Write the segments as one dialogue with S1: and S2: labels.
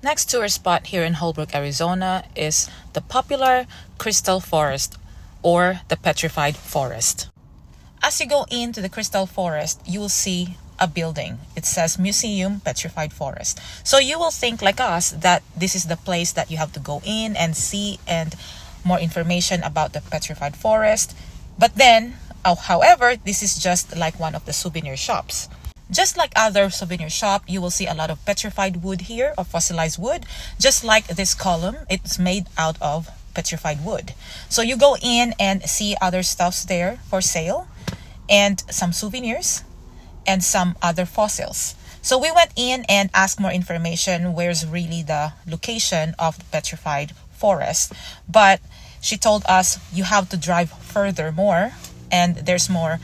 S1: Next tour spot here in Holbrook, Arizona is the popular Crystal Forest or the Petrified Forest. As you go into the Crystal Forest, you will see a building. It says Museum Petrified Forest. So you will think like us that this is the place that you have to go in and see and more information about the Petrified Forest. But then, however, this is just like one of the souvenir shops. Just like other souvenir shop, you will see a lot of petrified wood here, or fossilized wood. Just like this column, it's made out of petrified wood. So you go in and see other stuffs there for sale, and some souvenirs, and some other fossils. So we went in and asked more information, where's really the location of the petrified forest. But she told us you have to drive further more, and there's more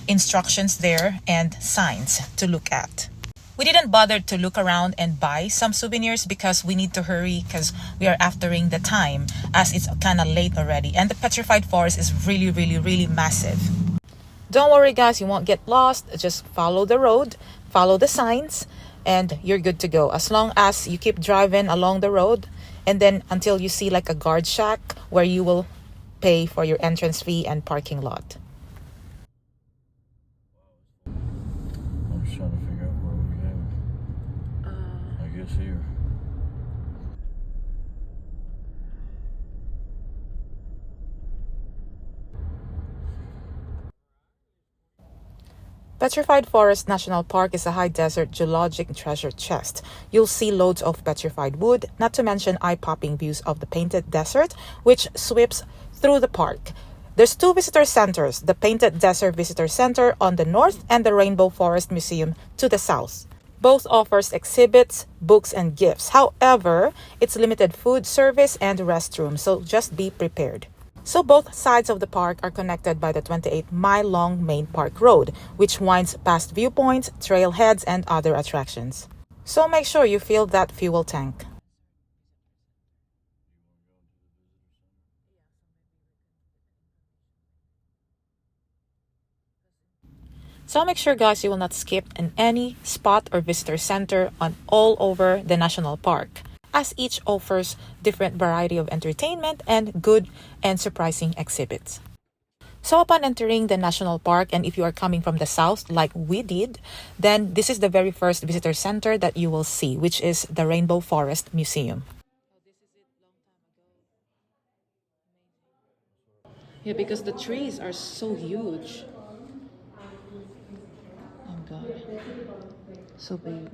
S1: instructions there and signs to look at. We didn't bother to look around and buy some souvenirs because we need to hurry because we are aftering the time as it's kind of late already, and the petrified forest is really massive. Don't worry guys, you won't get lost. Just follow the road, follow the signs, and you're good to go. As long as you keep driving along the road and then until you see like a guard shack where you will pay for your entrance fee and parking lot.
S2: I'm just trying to figure out where we're going. I guess here.
S1: Petrified Forest National Park is a high desert geologic treasure chest. You'll see loads of petrified wood, not to mention eye-popping views of the Painted Desert, which sweeps through the park. There's two visitor centers, the Painted Desert Visitor Center on the north and the Rainbow Forest Museum to the south. Both offers exhibits, books, and gifts. However, it's limited food service and restrooms, so just be prepared. So both sides of the park are connected by the 28-mile-long main park road, which winds past viewpoints, trailheads, and other attractions. So make sure you fill that fuel tank. So make sure guys you will not skip in any spot or visitor center on all over the national park, as each offers different variety of entertainment and good and surprising exhibits. So upon entering the national park, and if you are coming from the south like we did, then this is the very first visitor center that you will see, which is the Rainbow Forest Museum. Yeah, because the trees are so huge. Oh God, so big.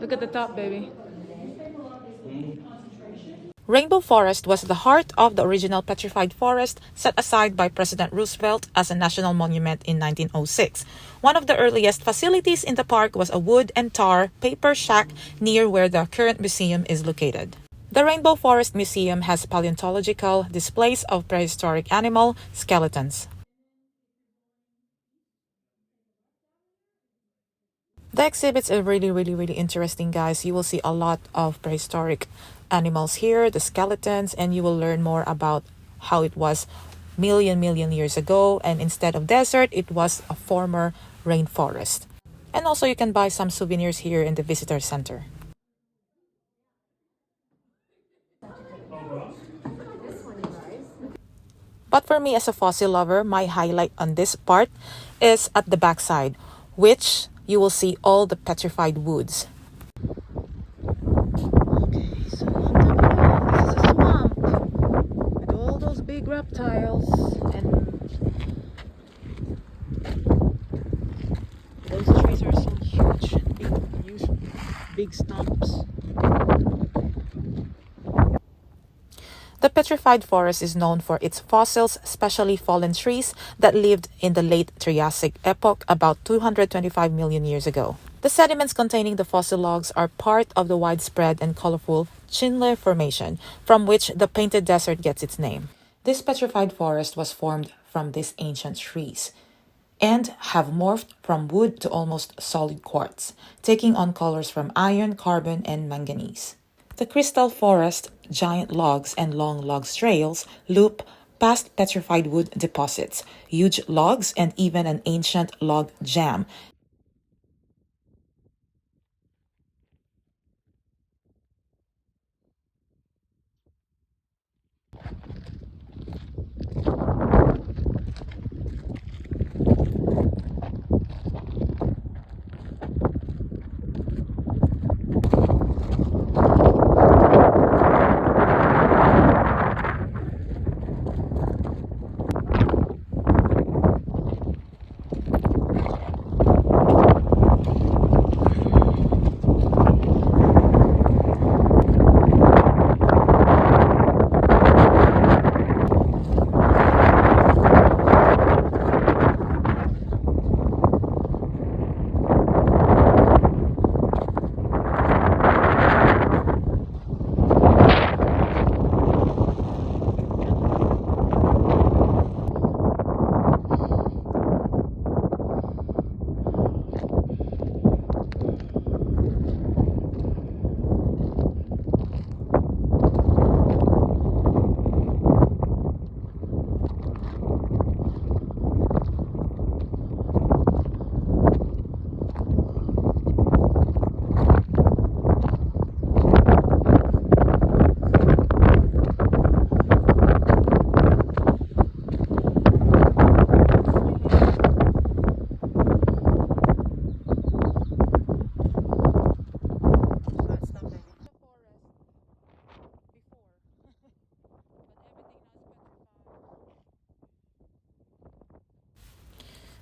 S1: Look at the top, baby. Rainbow Forest was the heart of the original petrified forest set aside by President Roosevelt as a national monument in 1906. One of the earliest facilities in the park was a wood and tar paper shack near where the current museum is located. The Rainbow Forest Museum has paleontological displays of prehistoric animal skeletons. The exhibits are really interesting, guys. You will see a lot of prehistoric animals here, the skeletons, and you will learn more about how it was million years ago, and instead of desert, it was a former rainforest. And also you can buy some souvenirs here in the visitor center. But for me as a fossil lover, my highlight on this part is at the backside, which you will see all the petrified woods. Okay, so long time ago, this is a swamp with all those big reptiles, and those trees are so huge and big stumps. The Petrified Forest is known for its fossils, especially fallen trees that lived in the late Triassic epoch about 225 million years ago. The sediments containing the fossil logs are part of the widespread and colorful Chinle Formation, from which the Painted Desert gets its name. This petrified forest was formed from these ancient trees and have morphed from wood to almost solid quartz, taking on colors from iron, carbon, and manganese. The Crystal Forest, giant logs and long log trails loop past petrified wood deposits, huge logs, and even an ancient log jam.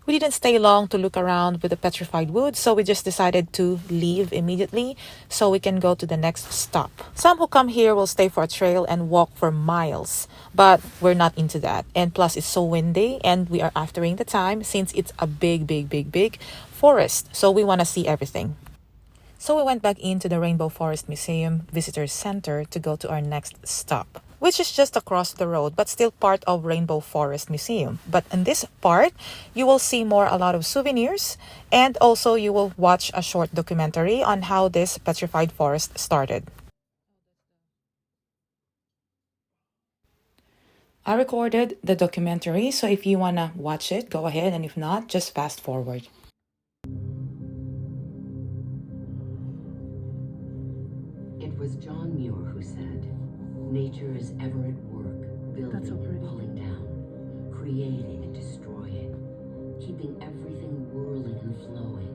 S1: We didn't stay long to look around with the petrified wood, so we just decided to leave immediately so we can go to the next stop. Some who come here will stay for a trail and walk for miles, but we're not into that. And plus, it's so windy and we are aftering the time since it's a big forest, so we want to see everything. So we went back into the Rainbow Forest Museum Visitors Center to go to our next stop, which is just across the road but still part of Rainbow Forest Museum. But in this part, you will see a lot of souvenirs, and also you will watch a short documentary on how this petrified forest started. I recorded the documentary, so if you want to watch it, go ahead, and if not, just fast forward.
S3: It was John Muir who said, "Nature is ever at work, building and pulling down, creating and destroying, keeping everything whirling and flowing,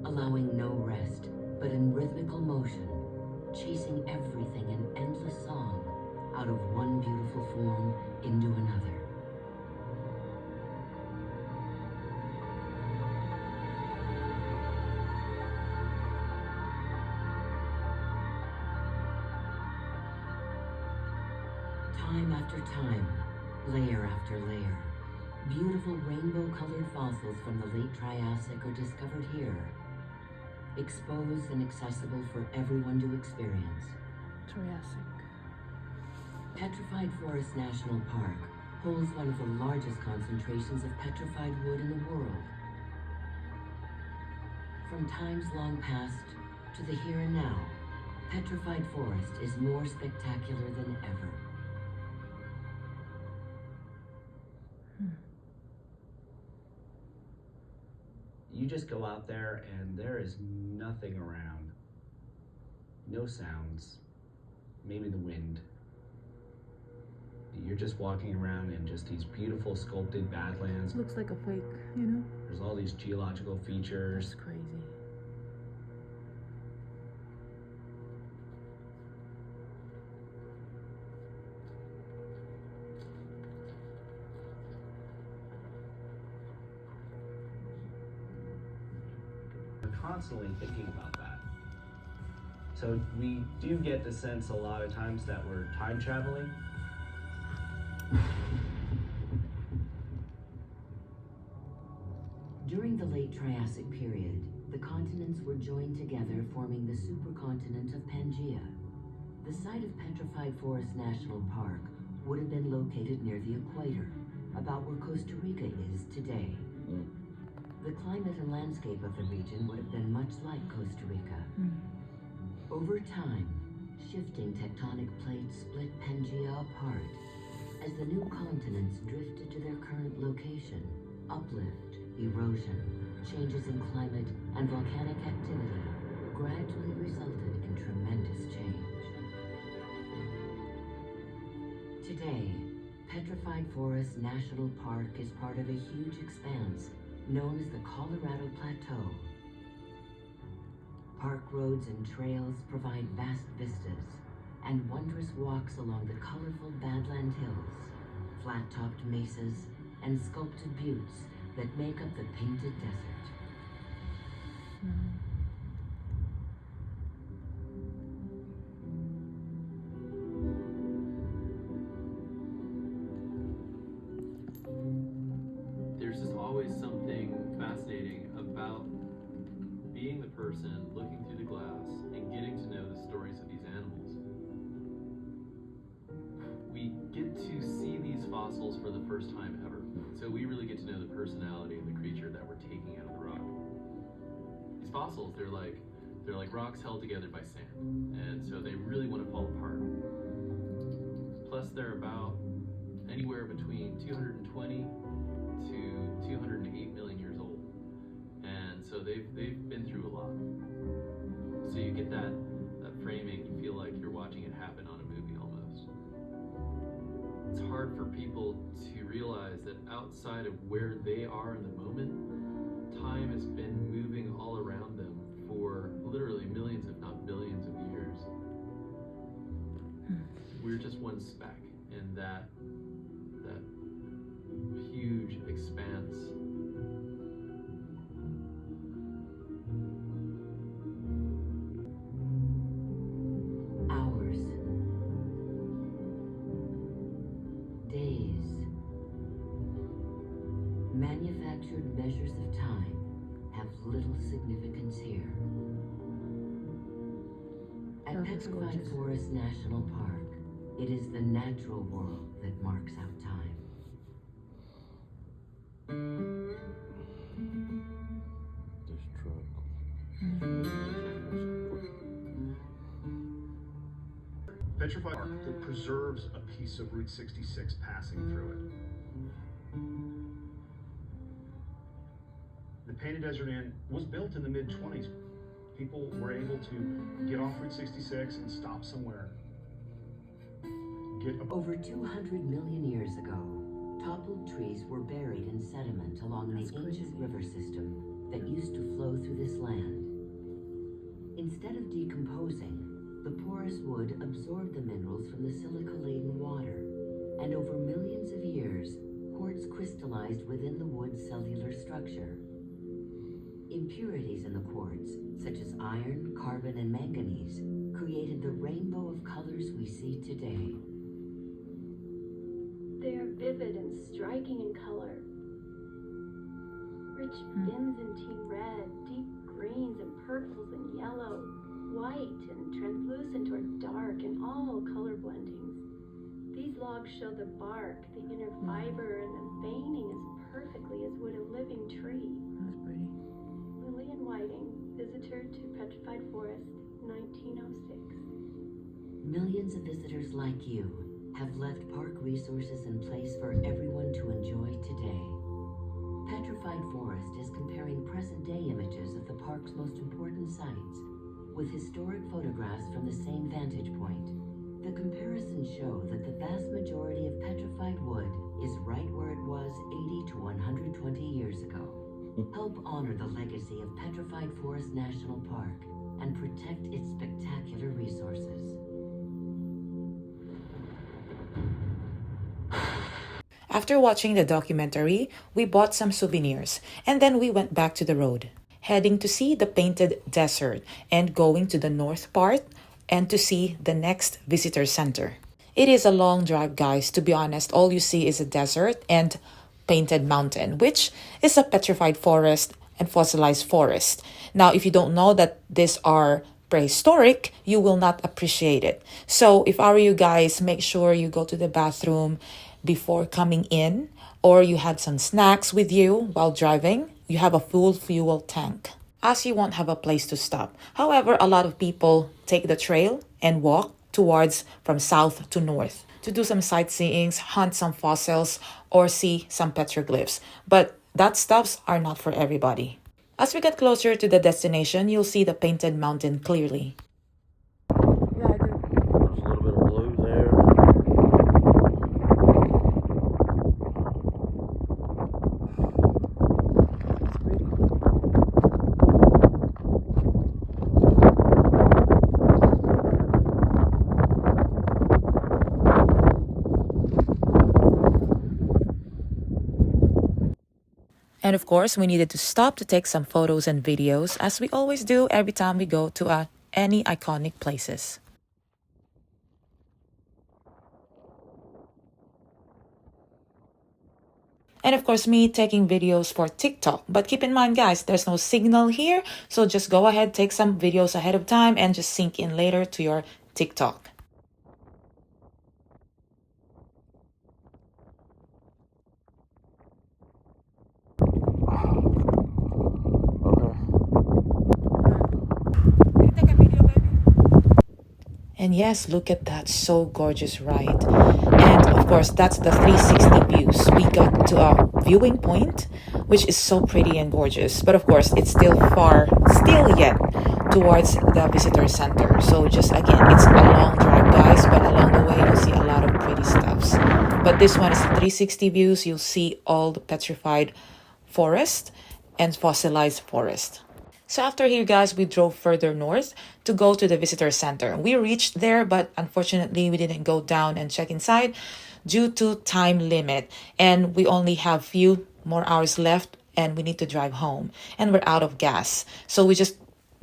S3: allowing no rest, but in rhythmical motion, chasing everything in endless song, out of one beautiful form into another." Time after time, layer after layer, beautiful rainbow-colored fossils from the late Triassic are discovered here, exposed and accessible for everyone to experience.
S1: Triassic.
S3: Petrified Forest National Park holds one of the largest concentrations of petrified wood in the world. From times long past to the here and now, Petrified Forest is more spectacular than ever.
S4: You just go out there and there is nothing around. No sounds. Maybe the wind. You're just walking around in just these beautiful sculpted badlands.
S1: Looks like a fake, you know?
S4: There's all these geological features.
S1: That's crazy.
S4: We're constantly thinking about that. So we do get the sense a lot of times that we're time traveling.
S3: During the late Triassic period, the continents were joined together, forming the supercontinent of Pangaea. The site of Petrified Forest National Park would have been located near the equator, about where Costa Rica is today. The climate and landscape of the region would have been much like Costa Rica. Over time, Shifting tectonic plates split Pangea apart as the new continents drifted to their current location. Uplift, erosion, changes in climate, and volcanic activity gradually resulted in tremendous change. Today, Petrified Forest National Park is part of a huge expanse known as the Colorado Plateau. Park roads and trails provide vast vistas and wondrous walks along the colorful Badland Hills, flat-topped mesas, and sculpted buttes that make up the Painted Desert.
S5: There's just always something fascinating about being the person looking through the glass and getting to know the stories of these animals. We get to see these fossils for the first time ever, so we really get to know the personality of the creature that we're taking out of the rock. These fossils, they're like rocks held together by sand, and so they really want to fall apart. Plus, they're about anywhere between 220 to 208 million years old, and so they've been through a lot. So you get that framing, you feel like you're watching it happen on a movie almost. It's hard for people to realize that outside of where they are in the moment, time has been moving all around them for literally millions, if not billions of years. We're just one speck in that huge expanse.
S3: Hours, days, manufactured measures of time have little significance here. At Petrified Forest National Park, it is the natural world that marks out time.
S2: This truck.
S6: Petrified Park that preserves a piece of Route 66 passing through it. The Painted Desert Inn was built in the mid-20s. People were able to get off Route 66 and stop somewhere.
S3: Over 200 million years ago, toppled trees were buried in sediment along the ancient river system that used to flow through this land. Instead of decomposing, the porous wood absorbed the minerals from the silica-laden water, and over millions of years, quartz crystallized within the wood's cellular structure. Impurities in the quartz, such as iron, carbon, and manganese, created the rainbow of colors we see today.
S7: They are vivid and striking in color. Rich benzantine red, deep greens and purples and yellow, white and translucent or dark, and all color blendings. These logs show the bark, the inner fiber, and the veining as perfectly as would a living tree.
S1: That's pretty.
S7: Lillian Whiting, visitor to Petrified Forest, 1906.
S3: Millions of visitors like you have left park resources in place for everyone to enjoy today. Petrified Forest is comparing present-day images of the park's most important sites with historic photographs from the same vantage point. The comparisons show that the vast majority of petrified wood is right where it was 80 to 120 years ago. Help honor the legacy of Petrified Forest National Park and protect its spectacular resources.
S1: After watching the documentary, we bought some souvenirs and then we went back to the road, heading to see the Painted Desert and going to the north part and to see the next visitor center. It is a long drive, guys. To be honest, all you see is a desert and Painted Mountain, which is a petrified forest and fossilized forest. Now, if you don't know that these are prehistoric, you will not appreciate it. So if I were you guys, make sure you go to the bathroom before coming in, or you have some snacks with you while driving. You have a full fuel tank. as you won't have a place to stop. However, a lot of people take the trail and walk towards from south to north to do some sightseeing, hunt some fossils, or see some petroglyphs. But that stuffs are not for everybody. As we get closer to the destination, you'll see the painted mountain clearly.
S2: There's a little bit of blue there.
S1: And of course, we needed to stop to take some photos and videos, as we always do every time we go to any iconic places. And of course, me taking videos for TikTok. But keep in mind, guys, there's no signal here. So just go ahead, take some videos ahead of time and just sync in later to your TikTok. And yes, look at that, so gorgeous, right? And of course, that's the 360 views. We got to a viewing point, which is so pretty and gorgeous. But of course, it's still still yet towards the visitor center. So just again, it's a long drive, guys, but along the way, you'll see a lot of pretty stuffs. But this one is 360 views. You'll see all the petrified forest and fossilized forest. So after here, guys, we drove further north to go to the visitor center. We reached there, but unfortunately, we didn't go down and check inside due to time limit. And we only have few more hours left and we need to drive home. And we're out of gas. So we just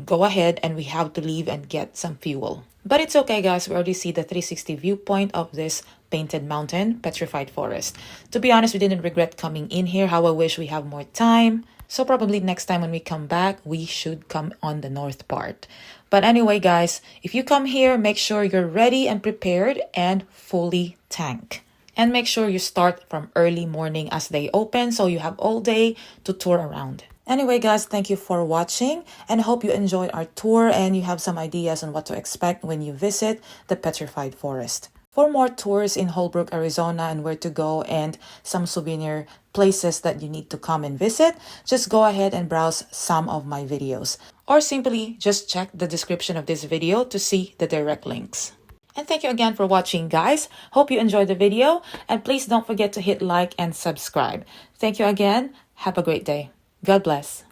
S1: go ahead and we have to leave and get some fuel. But it's okay, guys. We already see the 360 viewpoint of this painted mountain, petrified forest. To be honest, we didn't regret coming in here. How I wish we have more time. So probably next time when we come back, we should come on the north part. But anyway, guys, if you come here, make sure you're ready and prepared and fully tanked. And make sure you start from early morning as they open so you have all day to tour around. Anyway, guys, thank you for watching and hope you enjoyed our tour and you have some ideas on what to expect when you visit the petrified forest. For more tours in Holbrook, Arizona and where to go and some souvenir places that you need to come and visit, just go ahead and browse some of my videos. Or simply just check the description of this video to see the direct links. And thank you again for watching, guys. Hope you enjoyed the video and please don't forget to hit like and subscribe. Thank you again. Have a great day. God bless.